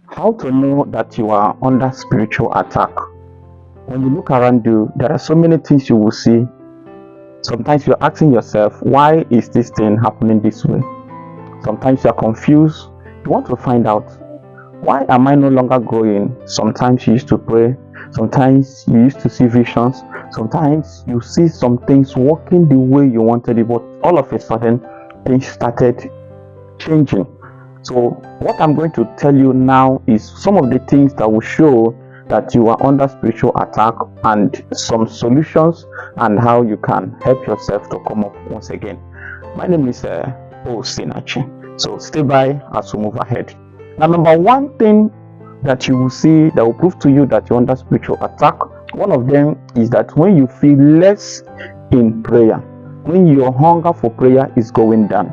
How to know that you are under spiritual attack? When you look around you, there are so many things you will see. Sometimes you're asking yourself, why is this thing happening this way? Sometimes you're confused. You want to find out, why am I no longer growing? Sometimes you used to pray. Sometimes you used to see visions. Sometimes you see some things working the way you wanted it, but all of a sudden, things started changing. So what I'm going to tell you now is some of the things that will show that you are under spiritual attack and some solutions and how you can help yourself to come up once again. My name is O Sinachi. So stay by as we move ahead. Now, number one thing that you will see that will prove to you that you're under spiritual attack, one of them is that when you feel less in prayer, when your hunger for prayer is going down,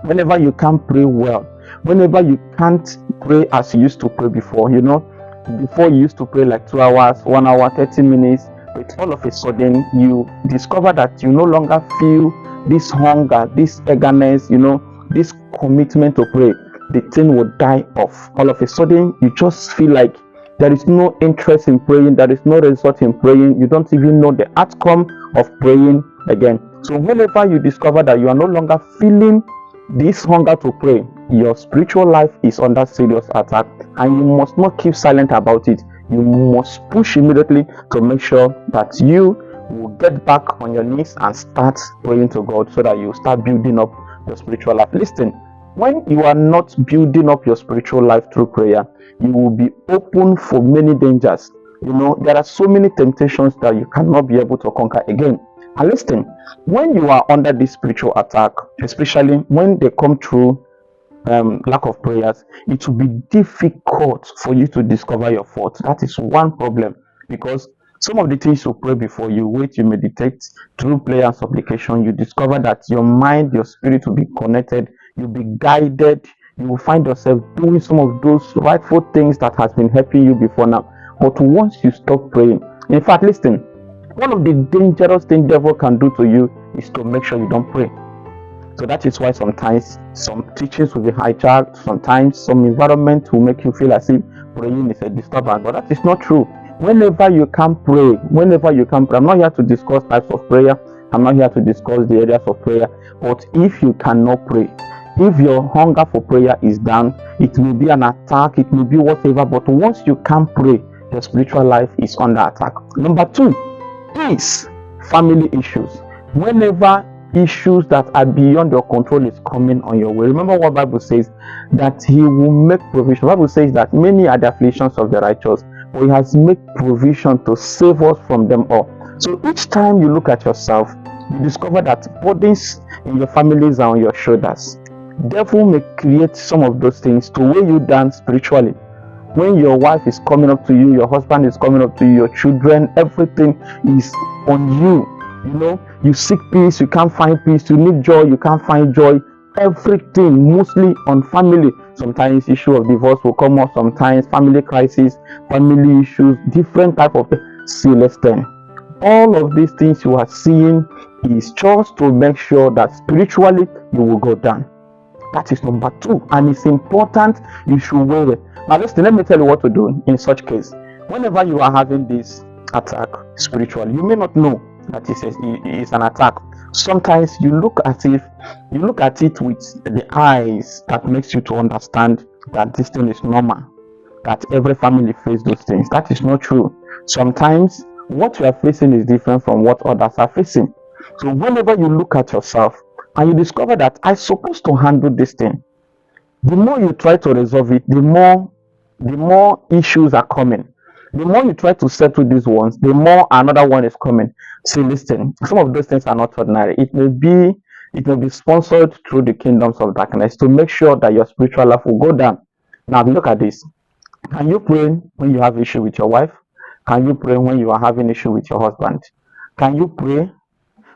whenever you can't pray well, whenever you can't pray as you used to pray before, before you used to pray like 2 hours, 1 hour, 30 minutes, but all of a sudden you discover that you no longer feel this hunger, this eagerness, this commitment to pray. The thing will die off. All of a sudden you just feel like there is no interest in praying, there is no result in praying, you don't even know the outcome of praying again. So whenever you discover that you are no longer feeling this hunger to pray, your spiritual life is under serious attack, and you must not keep silent about it. You must push immediately to make sure that you will get back on your knees and start praying to God so that you start building up your spiritual life. Listen, when you are not building up your spiritual life through prayer, you will be open for many dangers. There are so many temptations that you cannot be able to conquer again. And listen, when you are under this spiritual attack, especially when they come through lack of prayers, it will be difficult for you to discover your fault. That is one problem, because some of the things you pray before, you wait, you meditate through prayer and supplication, you discover that your mind, your spirit will be connected, you'll be guided, you will find yourself doing some of those rightful things that has been helping you before now. But once you stop praying, in fact, listen, one of the dangerous things devil can do to you is to make sure you don't pray. So that is why sometimes some teachings will be hijacked, sometimes some environment will make you feel as if praying is a disturbance, but that is not true. Whenever you can pray, I'm not here to discuss types of prayer, I'm not here to discuss the areas of prayer, but if you cannot pray, if your hunger for prayer is down, it may be an attack, it may be whatever, but once you can pray, your spiritual life is under attack. Number two is family issues. Whenever issues that are beyond your control is coming on your way, remember what Bible says, that he will make provision. Bible says that many are the afflictions of the righteous, but he has made provision to save us from them all. So each time you look at yourself, you discover that burdens in your families are on your shoulders. Devil may create some of those things to weigh you down spiritually. When your wife is coming up to you, your husband is coming up to you, your children, everything is on you. You seek peace, you can't find peace. You need joy, you can't find joy. Everything mostly on family. Sometimes issue of divorce will come up, sometimes family crisis, family issues, different type of Celestine. All of these things you are seeing is just to make sure that spiritually you will go down. That is number two, and it's important you should weigh it. Now listen, let me tell you what to do in such case. Whenever you are having this attack spiritually, you may not know that it's an attack. Sometimes you look at it with the eyes that makes you to understand that this thing is normal, that every family faces those things. That is not true. Sometimes what you are facing is different from what others are facing. So whenever you look at yourself and you discover that I'm supposed to handle this thing, the more you try to resolve it, the more issues are coming. The more you try to settle these ones, the more another one is coming. See, listen, some of those things are not ordinary. It may be sponsored through the kingdoms of darkness to make sure that your spiritual life will go down. Now look at this. Can you pray when you have issue with your wife? Can you pray when you are having issue with your husband? Can you pray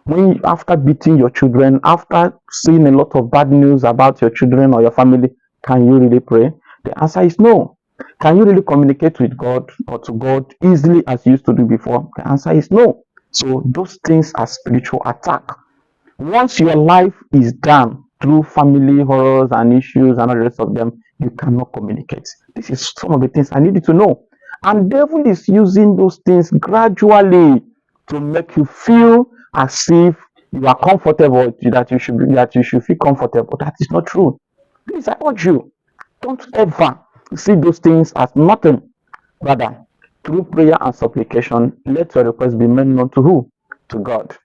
when after beating your children, after seeing a lot of bad news about your children or your family? Can you really pray? The answer is no. Can you really communicate with God or to God easily as you used to do before? The answer is no. So those things are spiritual attack. Once your life is done through family horrors and issues and all the rest of them, you cannot communicate. This is some of the things I need you to know. And devil is using those things gradually to make you feel as if you are comfortable, that you should feel comfortable. That is not true. Please, I urge you, don't ever see those things as nothing. Rather, through prayer and supplication, let your request be made known to who? To God.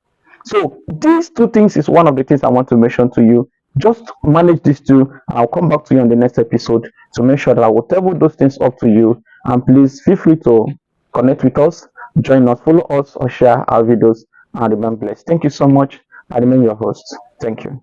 So these two things is one of the things I want to mention to you. Just manage these two, and I'll come back to you on the next episode to make sure that I will table those things up to you. And please feel free to connect with us, join us, follow us, or share our videos, and remain blessed. Thank you so much. I remain your host. Thank you.